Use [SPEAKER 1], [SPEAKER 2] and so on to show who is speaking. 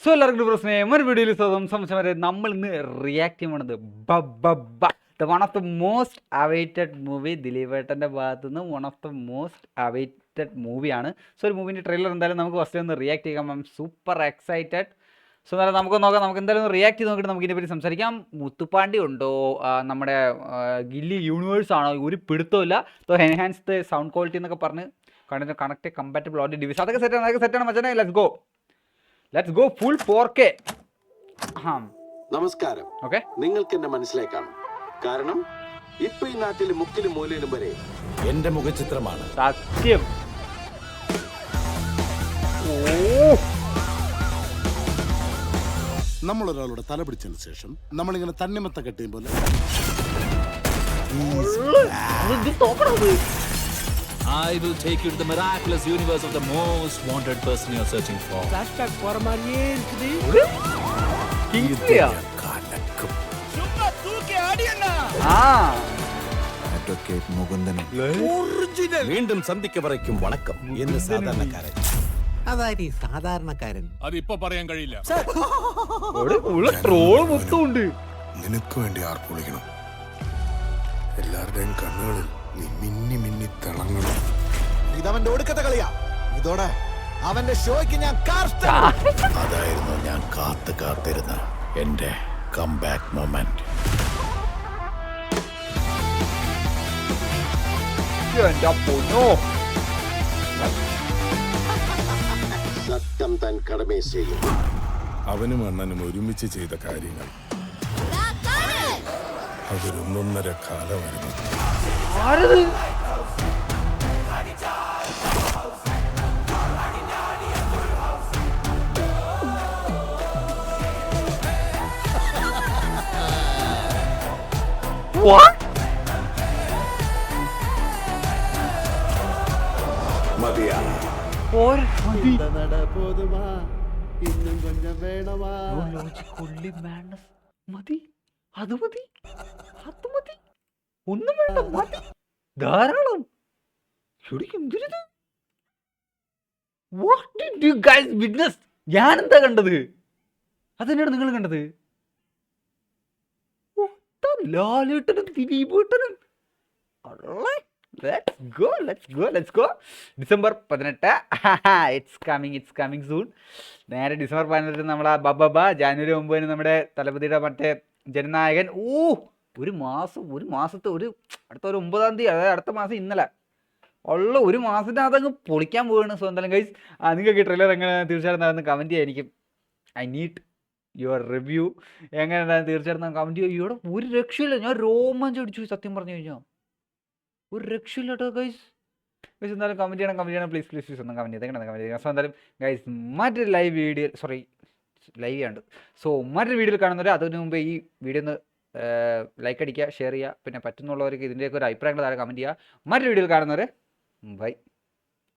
[SPEAKER 1] So എല്ലാവർക്കും പ്രശ്നം ഒരു വീഡിയോയിൽ സംശയം നമ്മൾ ഇന്ന് റിയാക്ട് ചെയ്യുന്നത് one of the most awaited movie ദിലീപേട്ടൻ്റെ ഭാഗത്തു നിന്ന് one of the most awaited മൂവിയാണ്. സോ ഒരു മൂവിൻ്റെ ട്രെയിലർ എന്തായാലും നമുക്ക് ഫസ്റ്റ് ഒന്ന് റിയാക്ട് ചെയ്യാം. I am super excited. So എന്നാലും നമുക്ക് നോക്കാം, നമുക്ക് എന്തായാലും ഒന്ന് റിയാക്ട് ചെയ്ത് നോക്കിയിട്ട് നമുക്ക് ഇതിനെപ്പറ്റി സംസാരിക്കാം. മുത്തുപ്പാണ്ടി ഉണ്ടോ, നമ്മുടെ ഗില്ലി യൂണിവേഴ്സ് ആണോ, ഒരു പിടുത്തമില്ല. So enhance the sound quality എന്നൊക്കെ പറഞ്ഞ് കണക്ട് കമ്പാറ്റബിൾ ഓഡിയോ ഡിവൈസ് അതൊക്കെ സെറ്റാണ് മച്ചാനെ. Let's go full 4K.
[SPEAKER 2] നമസ്കാരം. നിങ്ങൾക്ക് എന്നെ മനസ്സിലായി കാണും, കാരണം ഇപ്പൊ ഈ നാട്ടിൽ മുക്കിലും മൂലയിലും വരെ എന്റെ മുഖചിത്രമാണ്.
[SPEAKER 1] സത്യം.
[SPEAKER 3] നമ്മൾ ഒരാളുടെ തല പിടിച്ചതിന് ശേഷം നമ്മളിങ്ങനെ തണ്ണിമത്ത കെട്ടിയും പോലെ
[SPEAKER 4] I will take you to the miraculous universe of the most wanted person you are searching for.
[SPEAKER 5] Flashback போற மாதிரியே இருக்குது.
[SPEAKER 1] കിങ്സ്ലിയാ
[SPEAKER 5] சும்மா தூக்கி அடியண்ணா.
[SPEAKER 2] അഡ്വക്കേറ്റ് മുകുന്ദനും വീണ്ടും സന്ധിക്ക് വരയ്ക്കും വണക്കം എന്ന് സാധാരണക്കാരൻ.
[SPEAKER 5] അതായത് ഈ സാധാരണക്കാരൻ
[SPEAKER 4] അതിപ്പോ പറയാൻ കഴിയില്ല.
[SPEAKER 1] ട്രോൾ മൊത്തമുണ്ട്.
[SPEAKER 3] നിനക്ക് വേണ്ടി ആർപ്പൊളിക്കണം. എല്ലാവരുടെയും കണ്ണുകളിൽ നീ മിന്നി മിന്നി തിളങ്ങണം.
[SPEAKER 2] ഇതവന്റെ ഒടുക്കത്തെ കളിയാ. ഇതോടെ അവന്റെ ഷോയ്ക്ക് ഞാൻ അതായിരുന്നു ഞാൻ കാത്തിരുന്ന എന്റെ കംബാക്ക് മൊമെന്റ്. സത്യം താൻ കടമേ ചെയ്യും.
[SPEAKER 3] അവനും അണ്ണനും ഒരുമിച്ച് ചെയ്ത കാര്യങ്ങൾ അതൊരൊന്നൊന്നര കാലമായിരുന്നു.
[SPEAKER 1] ഒന്നും വേണ്ട, മതി, ധാരാളം. ഞാൻ എന്താ കണ്ടത്? അതെന്നാണ് നിങ്ങൾ കണ്ടത്? ലാലേട്ടനും ദിലീപേട്ടനും. Let's go. December 18. It's coming soon. നേരെ ഡിസംബർ 18 നമ്മളെ ജാനുവരി 9 നമ്മുടെ തലപതിയുടെ മറ്റേ ജനനായകൻ. ഒരു മാസത്തെ അടുത്ത ഒരു 9-ാം തീയതി, അതായത് അടുത്ത മാസം ഇന്നലെ ഉള്ള ഒരു മാസത്തിനകത്ത് അങ്ങ് പൊളിക്കാൻ പോവുകയാണ്. സോ എന്തായാലും ഗൈസ്, നിങ്ങൾക്ക് ഈ ട്രെയിലർ എങ്ങനെ തീർച്ചയായിട്ടും കമൻറ്റ് ചെയ്യായിരിക്കും. I need your review. എങ്ങനെ തീർച്ചയായിട്ടും കമൻറ്റ് ചെയ്യും. ഇവിടെ ഒരു രക്ഷയില്ല, ഞാൻ രോമാഞ്ചം അടിച്ചു സത്യം പറഞ്ഞു കഴിഞ്ഞാൽ. ഒരു രക്ഷയില്ല കേട്ടോ ഗൈസ്. എന്തായാലും കമൻറ്റ് ചെയ്യണം പ്ലീസ് ഒന്ന് കമൻറ്റ് ചെയ്ത്. സോ എന്തായാലും ഗൈസ്, മറ്റൊരു ലൈവ് ചെയ്യാണ്ട്. സോ മറ്റൊരു വീഡിയോയിൽ കാണുന്നവർ അതിന് മുമ്പ് ഈ വീഡിയോ ഒന്ന് ലൈക്ക് അടിക്കുക, ഷെയർ ചെയ്യുക, പിന്നെ പറ്റുന്നുള്ളവർക്ക് ഇതിൻ്റെയൊക്കെ ഒരു അഭിപ്രായങ്ങൾ താഴെ കമൻറ്റ് ചെയ്യുക. മറ്റൊരു വീഡിയോയിൽ കാണുന്നവർ ബൈ.